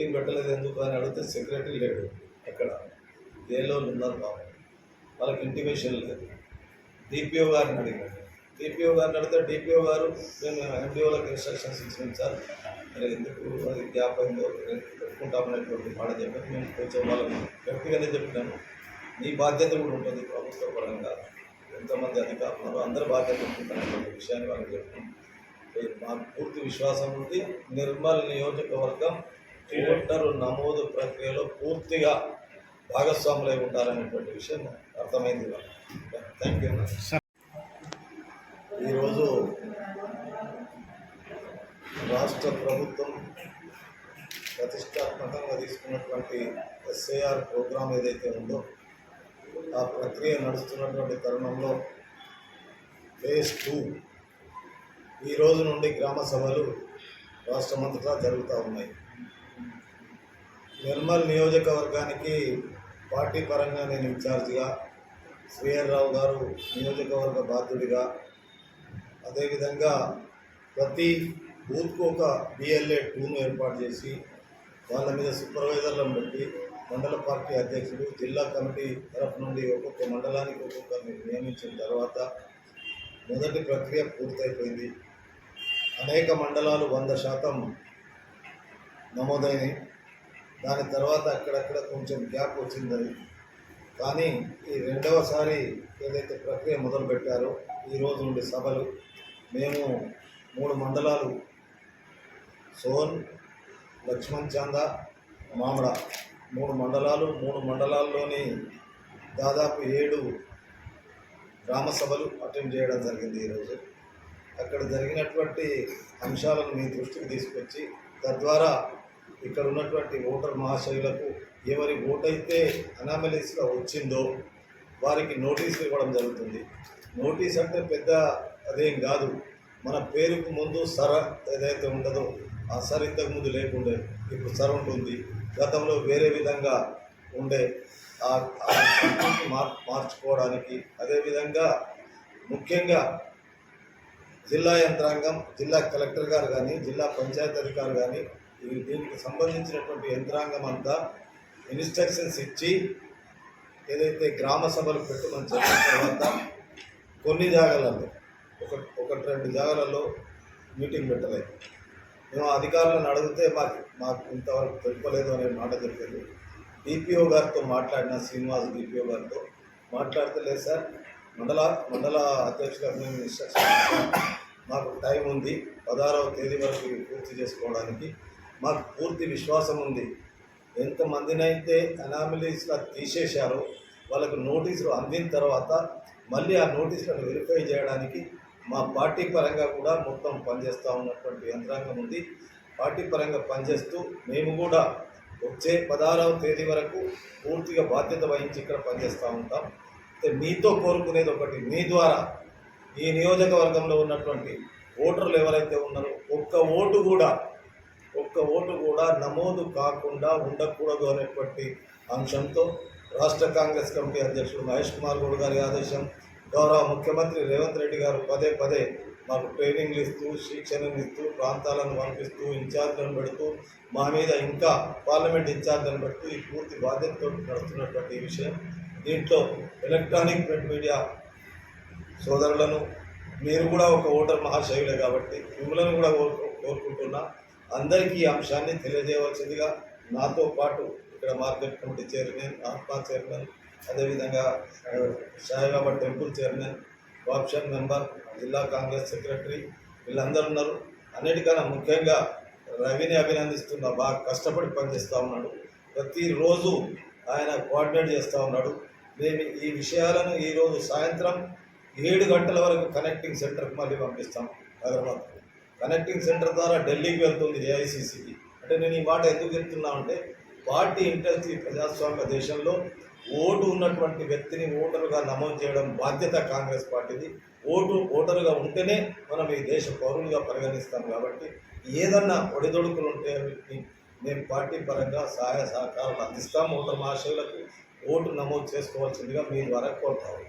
Meeting పెట్టలేదు ఎందుకు అని అడిగితే సెక్రటరీ లేడు, ఎక్కడ జైల్లో ఉన్నారు బాబు, వాళ్ళకి ఇంటిమేషన్ లేదు. డిపిఓ గారిని అడిగాడు, డిపిఓ గారిని అడిగితే డిపిఓ గారు మేము ఎండిఓలకు ఇన్స్ట్రక్షన్స్ ఇచ్చినాం సార్, మరి ఎందుకు అది గ్యాప్ అయిందో పెట్టుకుంటామనేటువంటి మాట చెప్పాను. మేము కొంచెం వాళ్ళని గట్టిగానే చెప్పినాము, నీ బాధ్యత కూడా ఉంటుంది ప్రభుత్వ పరంగా, ఎంతమంది అధికారులు అందరూ బాధ్యత ఉంటుందనేటువంటి విషయాన్ని వాళ్ళకి చెప్పినాం. మాకు పూర్తి విశ్వాసం ఉంది, నిర్మల్ నియోజకవర్గం ఓటరు నమోదు ప్రక్రియలో పూర్తిగా భాగస్వాములై ఉంటారనేటువంటి విషయం అర్థమైంది. Thank you. ఈరోజు రాష్ట్ర ప్రభుత్వం ప్రతిష్టాత్మకంగా తీసుకున్నటువంటి ఎస్ఐఆర్ ప్రోగ్రాం ఏదైతే ఉందో ఆ ప్రక్రియ నడుస్తున్నటువంటి తరుణంలో ఫేజ్ 2 ఈ రోజు నుండి గ్రామ సభలు రాష్ట్రమంతటా జరుగుతూ ఉన్నాయి. నిర్మల్ నియోజకవర్గానికి పార్టీ పరంగా నేను ఇన్ఛార్జిగా, శ్రీహర్రావు గారు నియోజకవర్గ బాధ్యుడిగా, అదేవిధంగా ప్రతి బూత్కు ఒక BLA 2ను ఏర్పాటు చేసి వాళ్ళ మీద సూపర్వైజర్లను పెట్టి మండల పార్టీ అధ్యక్షుడు, జిల్లా కమిటీ తరఫు నుండి ఒక్కొక్క మండలానికి ఒక్కొక్కరిని నియమించిన తర్వాత మొదటి ప్రక్రియ పూర్తయిపోయింది. అనేక మండలాలు 100% నమోదైనవి. దాని తర్వాత అక్కడక్కడ కొంచెం గ్యాప్ వచ్చింది. కానీ ఈ రెండవసారి ఏదైతే ప్రక్రియ మొదలుపెట్టారో ఈ రోజు నుండి సభలు, మేము 3 మండలాలు సోన్, లక్ష్మణ్ చాందా, మామడ 3 మండలాలు, 3 మండలాల్లోని దాదాపు 7 గ్రామ సభలు అటెండ్ చేయడం జరిగింది. ఈరోజు అక్కడ జరిగినటువంటి అంశాలను మీ దృష్టికి తీసుకొచ్చి తద్వారా ఇక్కడ ఉన్నటువంటి ఓటర్ మహాశయులకు ఎవరి ఓటైతే అనామలీస్గా వచ్చిందో వారికి నోటీసులు ఇవ్వడం జరుగుతుంది. నోటీస్ అంటే పెద్ద అదేం కాదు, మన పేరుకు ముందు సర ఏదైతే ఉండదో ఆ సర్ ఇంతకుముందు లేకుండే, ఇప్పుడు సర్ ఉంటుంది. గతంలో వేరే విధంగా ఉండే ఆ మార్చుకోవడానికి, అదేవిధంగా ముఖ్యంగా జిల్లా యంత్రాంగం, జిల్లా కలెక్టర్ గారు కానీ, జిల్లా పంచాయతీ అధికారులు కానీ దీనికి సంబంధించినటువంటి యంత్రాంగం అంతా ఇన్స్ట్రక్షన్స్ ఇచ్చి ఏదైతే గ్రామ సభలు పెట్టమని చెప్పిన తర్వాత కొన్ని జాగాలలో ఒకటి 2 జాగాలలో మీటింగ్ పెట్టలేదు. మేము అధికారులను అడిగితే మాకు ఇంతవరకు తెలుపలేదు అనే మాట చెప్పారు. డిపిఓ గారితో మాట్లాడిన, శ్రీనివాస్ డిపిఓ గారితో మాట్లాడితే లేదు సార్, మండల అధ్యక్షులకు మేము ఇన్స్ట్రక్షన్ మాకు టైం ఉంది, 16వ తేదీ వరకు పూర్తి చేసుకోవడానికి మాకు పూర్తి విశ్వాసం ఉంది. ఎంతమందినైతే అనామలీస్గా తీసేశారో వాళ్ళకు నోటీసులు అందిన తర్వాత మళ్ళీ ఆ నోటీసులను వెరిఫై చేయడానికి మా పార్టీ పరంగా కూడా మొత్తం పనిచేస్తూ ఉన్నటువంటి యంత్రాంగం ఉంది. పార్టీ పరంగా పనిచేస్తూ మేము కూడా వచ్చే 16వ తేదీ వరకు పూర్తిగా బాధ్యత వహించి ఇక్కడ పనిచేస్తూ ఉంటాం. మీతో కోరుకునేది ఒకటి, మీ ద్వారా ఈ నియోజకవర్గంలో ఉన్నటువంటి ఓటర్లు ఎవరైతే ఉన్నారో ఒక్క ఓటు కూడా నమోదు కాకుండా ఉండకూడదు అనేటువంటి అంశంతో రాష్ట్ర కాంగ్రెస్ కమిటీ అధ్యక్షుడు మహేష్ కుమార్ గౌడ్ గారి ఆదేశం, గౌరవ ముఖ్యమంత్రి రేవంత్ రెడ్డి గారు పదే మాకు ట్రైనింగ్లు ఇస్తూ, శిక్షణను ఇస్తూ, ప్రాంతాలను పంపిస్తూ, ఇన్ఛార్జ్లను పెడుతూ, మా మీద ఇంకా పార్లమెంట్ ఇన్ఛార్జ్లను పెడుతూ ఈ పూర్తి బాధ్యతతో నడుస్తున్నటువంటి విషయం. దీంట్లో ఎలక్ట్రానిక్ ప్రింట్ మీడియా సోదరులను, మీరు కూడా ఒక ఓటర్ మహాశయులే కాబట్టి మిమ్మల్ని కూడా కోరుకుంటున్నా, అందరికీ ఈ అంశాన్ని తెలియజేయవలసిందిగా నాతో పాటు ఇక్కడ మార్కెట్ కమిటీ చైర్మన్, ఆత్మా చైర్మన్, అదేవిధంగా Saibaba temple chairman, option member, జిల్లా కాంగ్రెస్ సెక్రటరీ వీళ్ళందరూ ఉన్నారు. అన్నిటికన్నా ముఖ్యంగా రవిని అభినందిస్తున్నా, బాగా కష్టపడి పనిచేస్తూ ఉన్నాడు, ప్రతిరోజు ఆయన కోఆర్డినేట్ చేస్తూ ఉన్నాడు. మేము ఈ విషయాలను ఈరోజు సాయంత్రం 7 గంటల వరకు కనెక్టింగ్ సెంటర్కి మళ్ళీ పంపిస్తాం. హైదరాబాద్ కనెక్టింగ్ సెంటర్ ద్వారా ఢిల్లీకి వెళ్తుంది AICCకి. అంటే నేను ఈ మాట ఎందుకు చెప్తున్నా అంటే పార్టీ ఇంట్రెస్ట్ ఈ ప్రజాస్వామ్య దేశంలో ఓటు ఉన్నటువంటి వ్యక్తిని ఓటరుగా నమోదు చేయడం బాధ్యత కాంగ్రెస్ పార్టీది. ఓటరుగా ఉంటేనే మనం ఈ దేశ పౌరులుగా పరిగణిస్తాం. కాబట్టి ఏదన్నా ఒడిదొడుకులు ఉంటే మేము పార్టీ పరంగా సహాయ సహకారాలు అందిస్తాం. ఓటర్ మహాశయులకు ఓటు నమోదు చేసుకోవాల్సిందిగా మీ ద్వారా కోరుతాము.